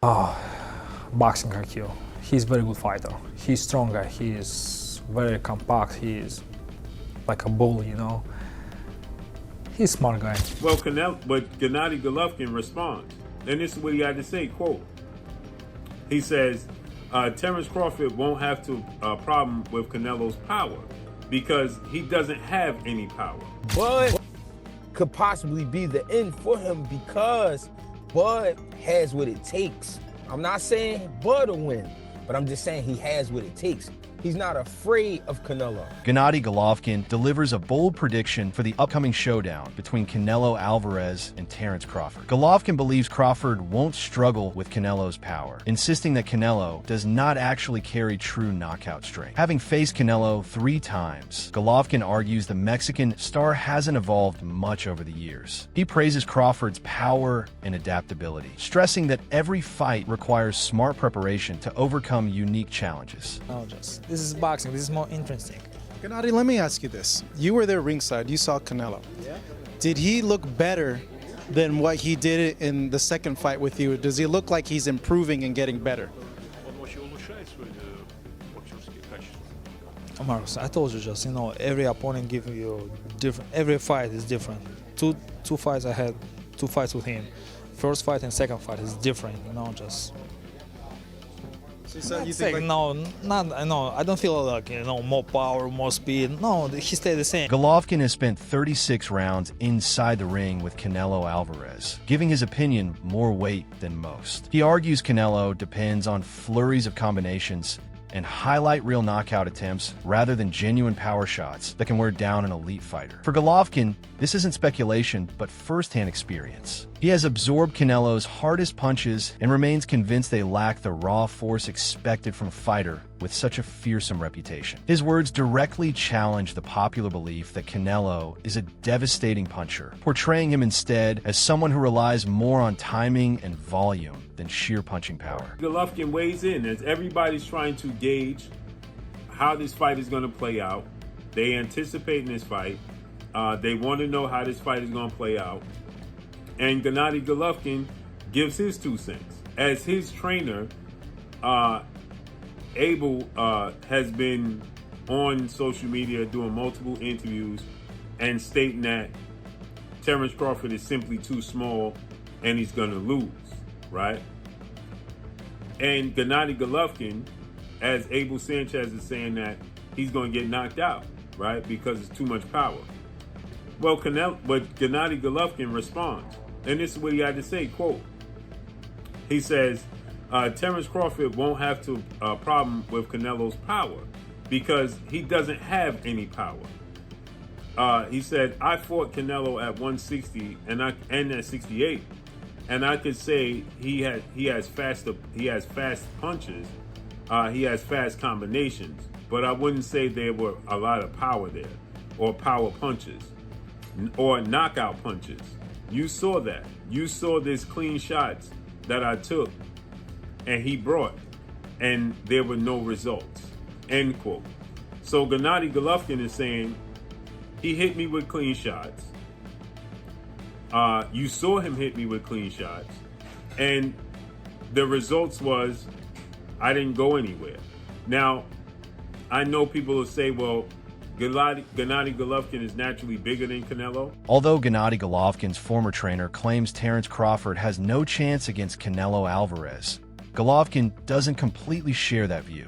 Boxing IQ. He's very good fighter. He's strong guy. He is very compact. He is like a bull, you know. He's a smart guy. Well, Gennady Golovkin responds, and this is what he had to say, quote, he says, Terence Crawford won't have problem with Canelo's power because he doesn't have any power. Bud could possibly be the end for him because Bud has what it takes. I'm not saying Bud will win, but I'm just saying he has what it takes. He's not afraid of Canelo. Gennady Golovkin delivers a bold prediction for the upcoming showdown between Canelo Alvarez and Terence Crawford. Golovkin believes Crawford won't struggle with Canelo's power, insisting that Canelo does not actually carry true knockout strength. Having faced Canelo 3 times, Golovkin argues the Mexican star hasn't evolved much over the years. He praises Crawford's power and adaptability, stressing that every fight requires smart preparation to overcome unique challenges. This is boxing. This is more interesting. Gennady, let me ask you this. You were there ringside. You saw Canelo. Yeah. Did he look better than what he did in the second fight with you? Does he look like he's improving and getting better? Marcos, I told you just, you know, every opponent gives you different. Every fight is different. Two fights I had, 2 fights with him. First fight and second fight is different, you know, just. So you think like, no, I don't feel like, you know, more power, more speed. No, he stayed the same. Golovkin has spent 36 rounds inside the ring with Canelo Alvarez, giving his opinion more weight than most. He argues Canelo depends on flurries of combinations and highlight reel knockout attempts rather than genuine power shots that can wear down an elite fighter. For Golovkin, this isn't speculation, but first-hand experience. He has absorbed Canelo's hardest punches and remains convinced they lack the raw force expected from a fighter with such a fearsome reputation. His words directly challenge the popular belief that Canelo is a devastating puncher, portraying him instead as someone who relies more on timing and volume than sheer punching power. Golovkin weighs in as everybody's trying to gauge how this fight is going to play out. They anticipate this fight. They want to know how this fight is going to play out. And Gennady Golovkin gives his 2 cents. As his trainer, Abel has been on social media doing multiple interviews and stating that Terence Crawford is simply too small and he's going to lose, right? And Gennady Golovkin, as Abel Sanchez is saying that he's going to get knocked out, right? Because it's too much power. Well, Gennady Golovkin responds, and this is what he had to say, quote, he says, Terence Crawford won't have problem with Canelo's power because he doesn't have any power. He said, I fought Canelo at 160 and at 68, and I could say he has fast punches, he has fast combinations, but I wouldn't say there were a lot of power there, or power punches, or knockout punches. You saw that. You saw this clean shots that I took and he brought, and there were no results, end quote. So Gennady Golovkin is saying he hit me with clean shots. You saw him hit me with clean shots, and the results was I didn't go anywhere. Now, I know people will say, well, Gennady Golovkin is naturally bigger than Canelo. Although Gennady Golovkin's former trainer claims Terence Crawford has no chance against Canelo Alvarez, Golovkin doesn't completely share that view.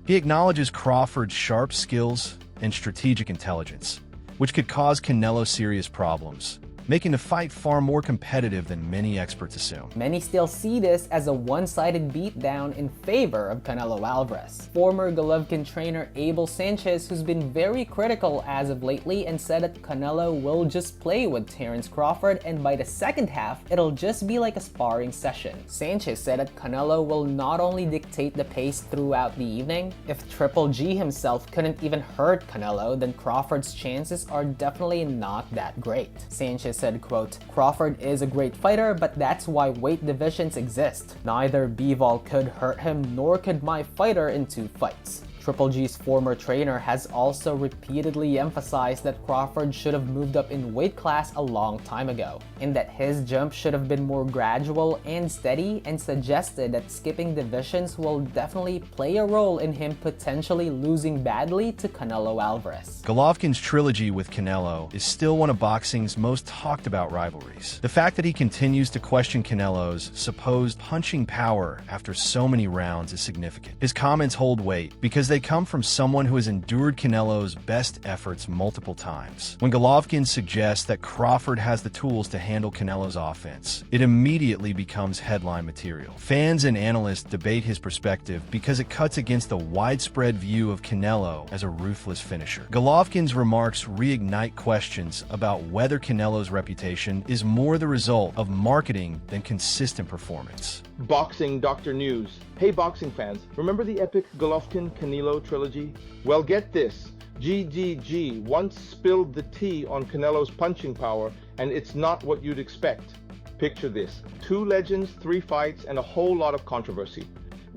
He acknowledges Crawford's sharp skills and strategic intelligence, which could cause Canelo serious problems, making the fight far more competitive than many experts assume. Many still see this as a one-sided beatdown in favor of Canelo Alvarez. Former Golovkin trainer Abel Sanchez, who's been very critical as of lately and said that Canelo will just play with Terence Crawford and by the second half, it'll just be like a sparring session. Sanchez said that Canelo will not only dictate the pace throughout the evening, if Triple G himself couldn't even hurt Canelo, then Crawford's chances are definitely not that great. Sanchez said, quote, Crawford is a great fighter, but that's why weight divisions exist. Neither Bivol could hurt him, nor could my fighter in 2 fights. Triple G's former trainer has also repeatedly emphasized that Crawford should have moved up in weight class a long time ago, and that his jump should have been more gradual and steady, and suggested that skipping divisions will definitely play a role in him potentially losing badly to Canelo Alvarez. Golovkin's trilogy with Canelo is still one of boxing's most talked about rivalries. The fact that he continues to question Canelo's supposed punching power after so many rounds is significant. His comments hold weight because they come from someone who has endured Canelo's best efforts multiple times. When Golovkin suggests that Crawford has the tools to handle Canelo's offense, it immediately becomes headline material. Fans and analysts debate his perspective because it cuts against the widespread view of Canelo as a ruthless finisher. Golovkin's remarks reignite questions about whether Canelo's reputation is more the result of marketing than consistent performance. Boxing Dr. News. Hey boxing fans, remember the epic Golovkin-Canelo trilogy? Well, get this. GGG once spilled the tea on Canelo's punching power, and it's not what you'd expect. Picture this. 2 legends, 3 fights, and a whole lot of controversy.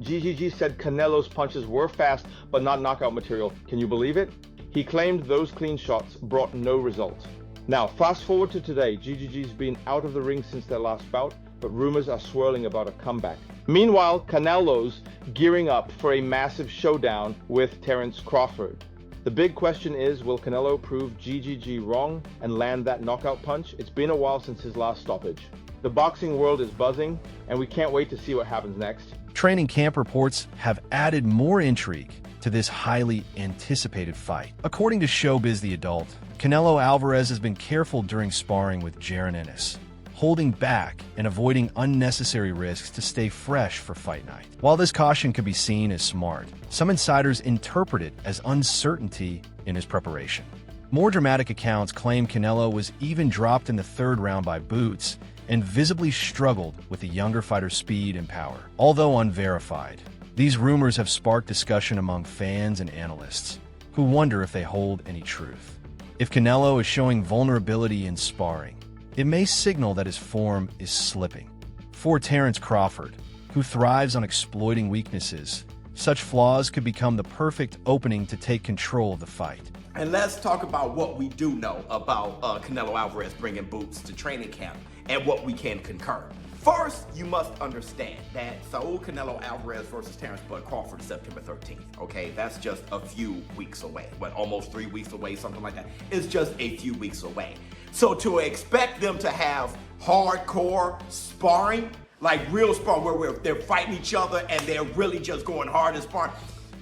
GGG said Canelo's punches were fast, but not knockout material. Can you believe it? He claimed those clean shots brought no results. Now, fast forward to today. GGG's been out of the ring since their last bout, but rumors are swirling about a comeback. Meanwhile, Canelo's gearing up for a massive showdown with Terence Crawford. The big question is, will Canelo prove GGG wrong and land that knockout punch? It's been a while since his last stoppage. The boxing world is buzzing, and we can't wait to see what happens next. Training camp reports have added more intrigue to this highly anticipated fight. According to Showbiz the Adult, Canelo Alvarez has been careful during sparring with Jaron Ennis, holding back and avoiding unnecessary risks to stay fresh for fight night. While this caution could be seen as smart, some insiders interpret it as uncertainty in his preparation. More dramatic accounts claim Canelo was even dropped in the 3rd round by Boots and visibly struggled with the younger fighter's speed and power. Although unverified, these rumors have sparked discussion among fans and analysts, who wonder if they hold any truth. If Canelo is showing vulnerability in sparring, it may signal that his form is slipping. For Terence Crawford, who thrives on exploiting weaknesses, such flaws could become the perfect opening to take control of the fight. And let's talk about what we do know about Canelo Alvarez bringing Boots to training camp and what we can concur. First, you must understand that Saul Canelo Alvarez versus Terence Bud Crawford is September 13th, okay? That's just a few weeks away. Almost 3 weeks away, something like that. It's just a few weeks away. So to expect them to have hardcore sparring, like real sparring where they're fighting each other and they're really just going hard and sparring,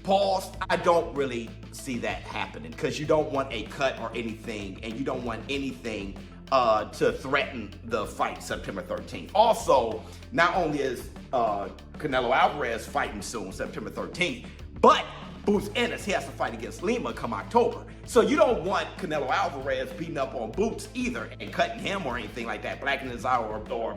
pause, I don't really see that happening because you don't want a cut or anything, and you don't want anything to threaten the fight September 13th. Also, not only is Canelo Alvarez fighting soon, September 13th, but Boots Ennis, he has to fight against Lima come October. So you don't want Canelo Alvarez beating up on Boots either and cutting him or anything like that, blackening his eye or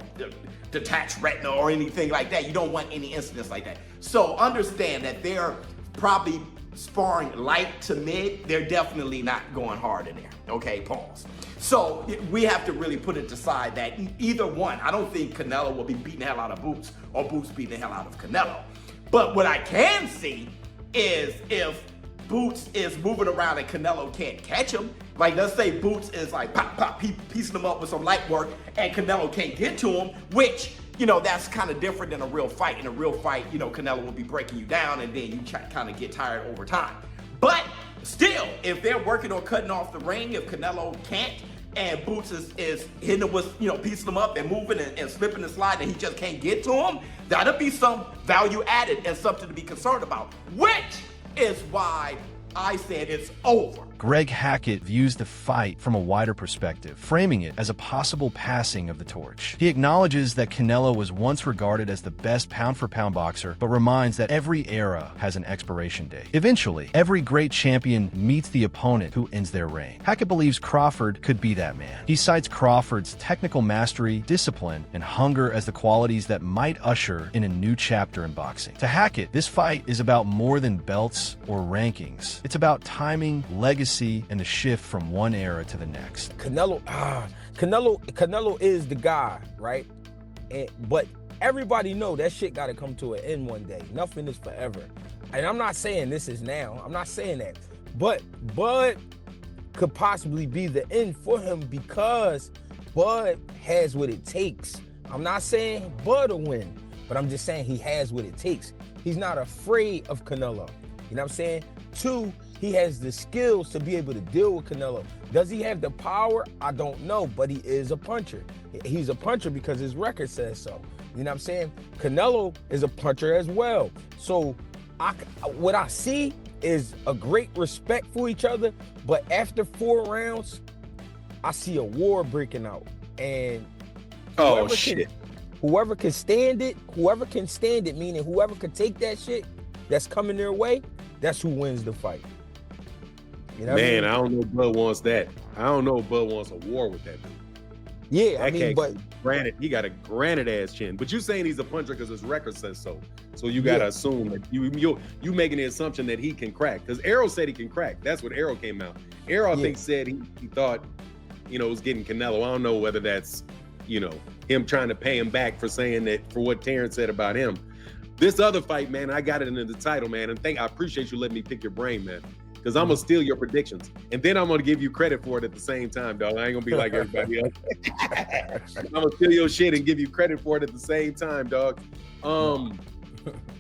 detached retina or anything like that. You don't want any incidents like that. So understand that they're probably sparring light to mid. They're definitely not going hard in there. Okay, pause. So we have to really put it to side that either one, I don't think Canelo will be beating the hell out of Boots or Boots beating the hell out of Canelo. But what I can see is if Boots is moving around and Canelo can't catch him, like let's say Boots is like pop, pop, piecing him up with some light work and Canelo can't get to him, which, you know, that's kind of different than a real fight. In a real fight, you know, Canelo will be breaking you down and then you kind of get tired over time. But still, if they're working on cutting off the ring, if Canelo can't, and Boots is hitting him with, you know, piecing him up and moving and slipping and sliding, and he just can't get to him, that'll be some value added and something to be concerned about, which is why I said it's over. Greg Hackett views the fight from a wider perspective, framing it as a possible passing of the torch. He acknowledges that Canelo was once regarded as the best pound-for-pound boxer, but reminds that every era has an expiration date. Eventually, every great champion meets the opponent who ends their reign. Hackett believes Crawford could be that man. He cites Crawford's technical mastery, discipline, and hunger as the qualities that might usher in a new chapter in boxing. To Hackett, this fight is about more than belts or rankings. It's about timing, legacy, and the shift from one era to the next. Canelo is the guy, right? But everybody know that shit got to come to an end one day. Nothing is forever. and I'm not saying this is now, I'm not saying that, but Bud could possibly be the end for him because Bud has what it takes. I'm not saying Bud will win, but I'm just saying he has what it takes. He's not afraid of Canelo. You know what I'm saying? 2, he has the skills to be able to deal with Canelo. Does he have the power? I don't know, but he is a puncher. He's a puncher because his record says so. You know what I'm saying? Canelo is a puncher as well. So what I see is a great respect for each other, but after 4 rounds, I see a war breaking out. And whoever can stand it, meaning whoever can take that shit that's coming their way, that's who wins the fight. You know Man, what I don't know if Bud wants that. I don't know if Bud wants a war with that dude. Yeah, That I mean, but granted, he got a granted ass chin. But you saying he's a puncher because his record says so. So you gotta assume that you making the assumption that he can crack. Because Arrow said he can crack. That's what Arrow came out. Arrow, I think, said he thought, was getting Canelo. I don't know whether that's, him trying to pay him back for saying that, for what Terence said about him. This other fight, man, I got it in the title, man. And I appreciate you letting me pick your brain, man. Because I'm going to steal your predictions. And then I'm going to give you credit for it at the same time, dog. I ain't going to be like everybody else. I'm going to steal your shit and give you credit for it at the same time, dog.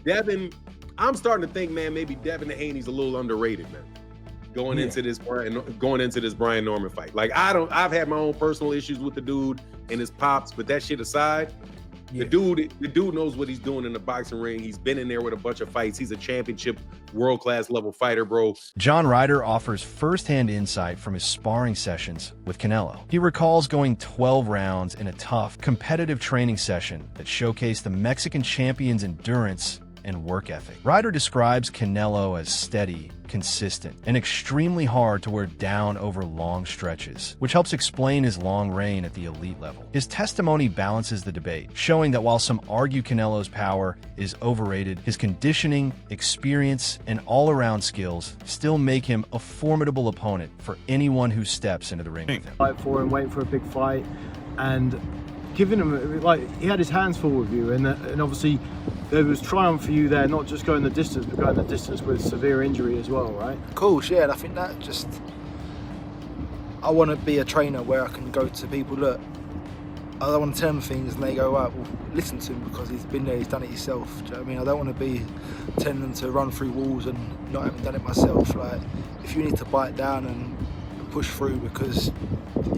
Devin, I'm starting to think, man, maybe Devin Haney's a little underrated, man. Going into this Brian Norman fight. Like, I've had my own personal issues with the dude and his pops, but that shit aside, the dude knows what he's doing in the boxing ring. He's been in there with a bunch of fights. He's a championship world-class level fighter, bro. John Ryder offers firsthand insight from his sparring sessions with Canelo. He recalls going 12 rounds in a tough, competitive training session that showcased the Mexican champion's endurance and work ethic. Ryder describes Canelo as steady, consistent, and extremely hard to wear down over long stretches, which helps explain his long reign at the elite level. His testimony balances the debate, showing that while some argue Canelo's power is overrated, his conditioning, experience, and all-around skills still make him a formidable opponent for anyone who steps into the ring with him. Fight for him, waiting for a big fight, and giving him, like, he had his hands full with you, and obviously there was triumph for you there, not just going the distance, but going the distance with severe injury as well, right? Of course, yeah, and I think that I want to be a trainer where I can go to people, look, I don't want to tell them things and they go, right, well, listen to him because he's been there, he's done it himself. Do you know what I mean? I don't want to be telling them to run through walls and not having done it myself. Like, if you need to bite down and push through because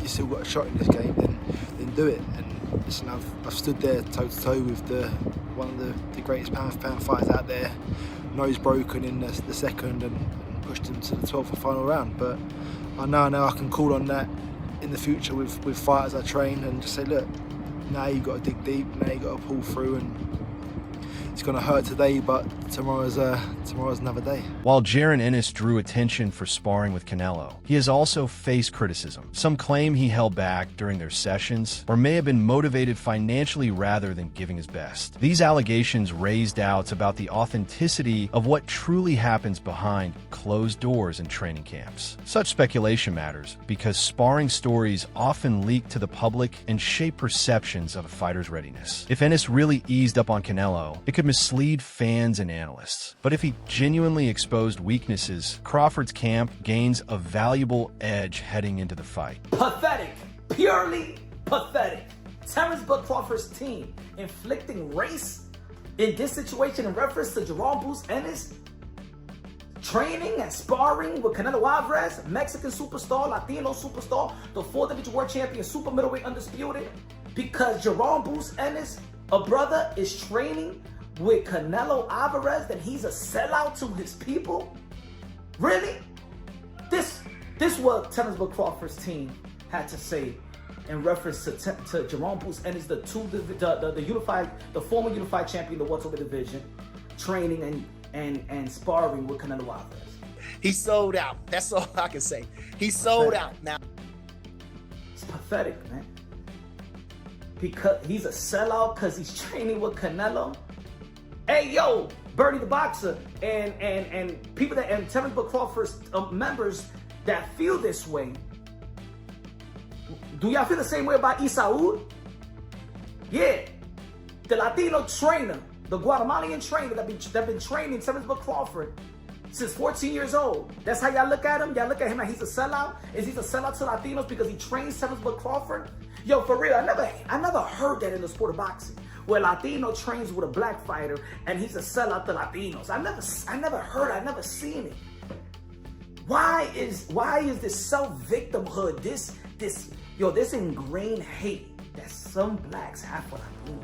you still got a shot in this game, then do it. And listen, I've stood there toe to toe with one of the greatest pound for pound fighters out there, nose broken in the second, and pushed him to the 12th and final round. But I know now I can call on that in the future with fighters I train and just say, look, now you've got to dig deep, now you've got to pull through, and it's going to hurt today, but tomorrow's another day. While Jaron Ennis drew attention for sparring with Canelo, he has also faced criticism. Some claim he held back during their sessions or may have been motivated financially rather than giving his best. These allegations raise doubts about the authenticity of what truly happens behind closed doors in training camps. Such speculation matters because sparring stories often leak to the public and shape perceptions of a fighter's readiness. If Ennis really eased up on Canelo, it could mislead fans and analysts. But if he genuinely exposed weaknesses, Crawford's camp gains a valuable edge heading into the fight. Pathetic. Purely pathetic. Terence Crawford's team inflicting race in this situation in reference to Jerome Bruce Ennis training and sparring with Canelo Alvarez, Mexican superstar, Latino superstar, the 4th world champion, super middleweight undisputed, because Jerome Bruce Ennis, a brother, is training with Canelo Alvarez, then he's a sellout to his people? Really? This what Terence Crawford's team had to say in reference to Jerome Bruce Ennis, the former unified champion of the welterweight division, training and sparring with Canelo Alvarez. He sold out. That's all I can say. He sold out now. It's pathetic, man. Because he's a sellout because he's training with Canelo. Hey, yo, Bernie the Boxer and people and Terence Crawford's members that feel this way. Do y'all feel the same way about Isaud? Yeah, the Latino trainer The Guatemalan trainer that been training Terence Crawford since 14 years old. That's how y'all look at him? Y'all look at him like he's a sellout? Is he a sellout to Latinos because he trains Terence Crawford? Yo, for real, I never heard that in the sport of boxing, where Latino trains with a black fighter and he's a sellout to Latinos. I never seen it. Why is this self-victimhood, this ingrained hate that some blacks have for Latinos?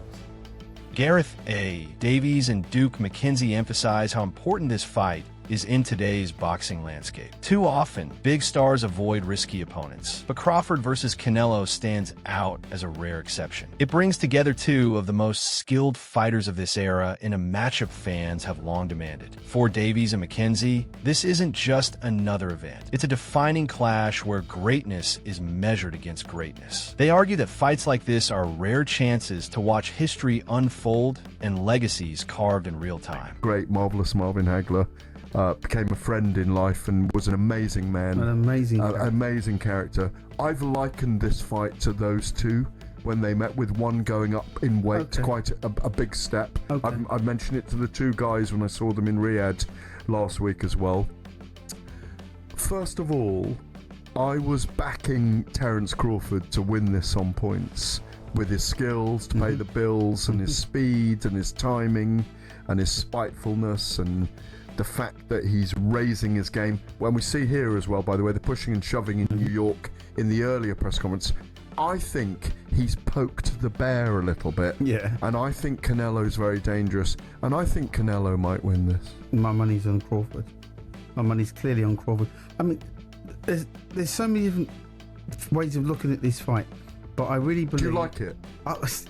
Gareth A., Davies, and Duke McKenzie emphasize how important this fight is in today's boxing landscape. Too often, big stars avoid risky opponents, but Crawford versus Canelo stands out as a rare exception. It brings together two of the most skilled fighters of this era in a matchup fans have long demanded. For Davies and McKenzie, this isn't just another event. It's a defining clash where greatness is measured against greatness. They argue that fights like this are rare chances to watch history unfold and legacies carved in real time. Great, marvelous Marvin Hagler. Became a friend in life and was an amazing man. An amazing character. I've likened this fight to those two when they met, with one going up in weight, quite a big step. I mentioned it to the two guys when I saw them in Riyadh last week as well. First of all, I was backing Terence Crawford to win this on points, with his skills to pay the bills and his speed and his timing and his spitefulness and the fact that he's raising his game. When we see here as well, by the way, the pushing and shoving in New York in the earlier press conference, I think he's poked the bear a little bit. Yeah. And I think Canelo's very dangerous. And I think Canelo might win this. My money's on Crawford. My money's clearly on Crawford. I mean, there's so many different ways of looking at this fight, but I really believe... Do you like it?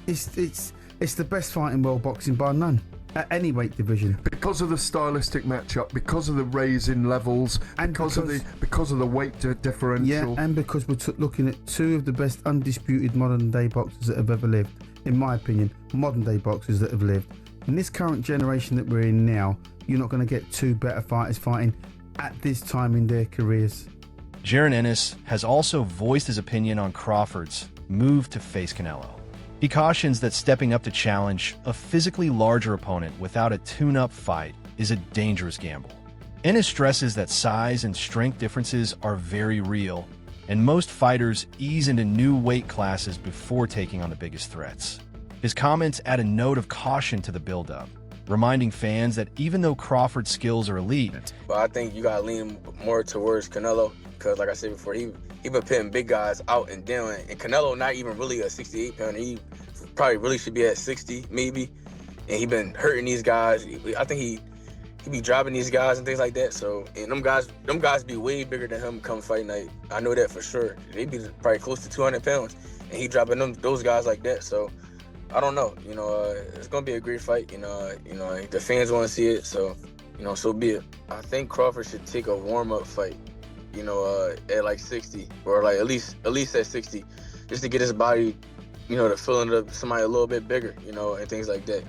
It's the best fight in world boxing by none. At any weight division, because of the stylistic matchup, because of the raise in levels, and because of the weight differential. Yeah, and because we're looking at two of the best undisputed modern day boxers that have ever lived, in my opinion, modern day boxers that have lived. In this current generation that we're in now, you're not going to get two better fighters fighting at this time in their careers. Jaron Ennis has also voiced his opinion on Crawford's move to face Canelo. He cautions that stepping up to challenge a physically larger opponent without a tune-up fight is a dangerous gamble. Ennis stresses that size and strength differences are very real, and most fighters ease into new weight classes before taking on the biggest threats. His comments add a note of caution to the build-up, reminding fans that even though Crawford's skills are elite... But I think you gotta lean more towards Canelo, because like I said before, he been pitting big guys out and down, and Canelo not even really a 68 pounder. He probably really should be at 60 maybe, and he been hurting these guys. I think he be dropping these guys and things like that. So, and them guys be way bigger than him come fight night. I know that for sure. They be probably close to 200 pounds, and he dropping those guys like that. So I don't know. It's gonna be a great fight. The fans want to see it, so so be it. I think Crawford should take a warm-up fight. At like 60, or like at least at 60, just to get his body, to fill into somebody a little bit bigger, and things like that.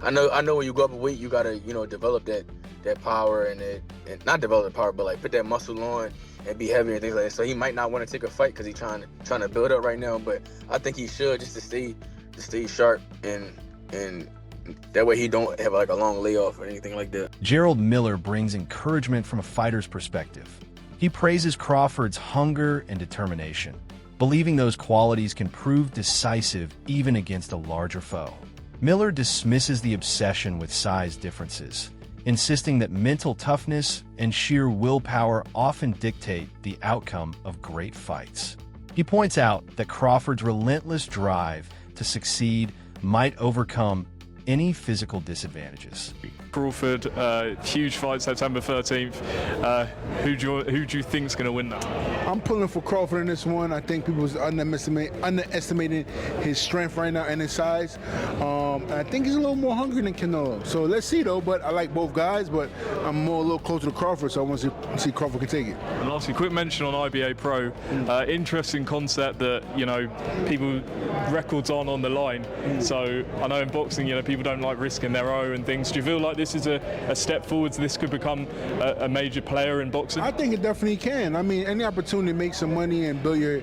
I know when you go up in weight, you gotta, develop that power and not develop the power, but like put that muscle on and be heavier and things like that. So he might not want to take a fight because he's trying to build up right now, but I think he should, just to stay sharp and that way he don't have like a long layoff or anything like that. Gerald Miller brings encouragement from a fighter's perspective. He praises Crawford's hunger and determination, believing those qualities can prove decisive even against a larger foe. Miller dismisses the obsession with size differences, insisting that mental toughness and sheer willpower often dictate the outcome of great fights. He points out that Crawford's relentless drive to succeed might overcome any physical disadvantages. Crawford, huge fight September 13th. Who do you think's going to win that? I'm pulling for Crawford in this one. I think people was underestimating his strength right now and his size. I think he's a little more hungry than Canelo. So let's see though. But I like both guys, but I'm a little closer to Crawford, so I want to see Crawford can take it. And lastly, quick mention on IBA Pro. Interesting concept that people records on the line. So I know in boxing, people don't like risking their own and things. Do you feel like this is a step forwards? This could become a major player in boxing? I think it definitely can. I mean, any opportunity to make some money and build your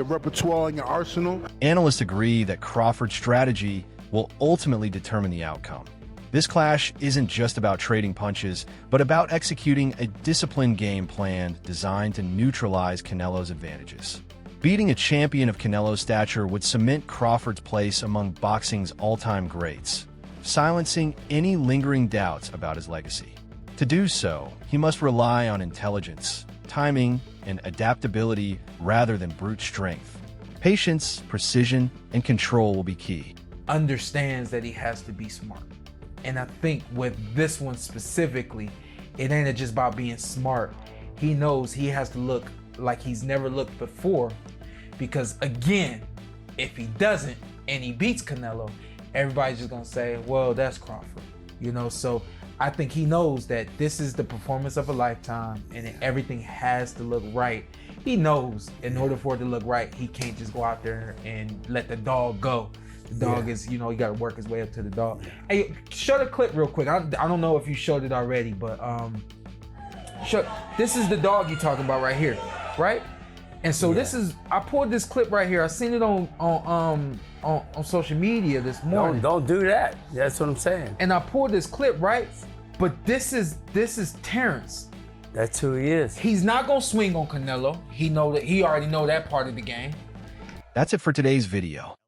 repertoire and your arsenal. Analysts agree that Crawford's strategy will ultimately determine the outcome. This clash isn't just about trading punches, but about executing a disciplined game plan designed to neutralize Canelo's advantages. Beating a champion of Canelo's stature would cement Crawford's place among boxing's all-time greats, silencing any lingering doubts about his legacy. To do so, he must rely on intelligence, timing, and adaptability rather than brute strength. Patience, precision, and control will be key. Understands that he has to be smart. And I think with this one specifically, it ain't just about being smart. He knows he has to look like he's never looked before, because again, if he doesn't and he beats Canelo, everybody's just gonna say, well, that's Crawford, you know? So I think he knows that this is the performance of a lifetime and everything has to look right. He knows in order for it to look right, he can't just go out there and let the dog go. The dog is, you know, he got to work his way up to the dog. Hey, show the clip real quick. I don't know if you showed it already, but this is the dog you're talking about right here, right? And so this is, I pulled this clip right here. I seen it on social media this morning. Don't do that. That's what I'm saying. And I pulled this clip, right? But this is Terence. That's who he is. He's not gonna swing on Canelo. He already know that part of the game. That's it for today's video.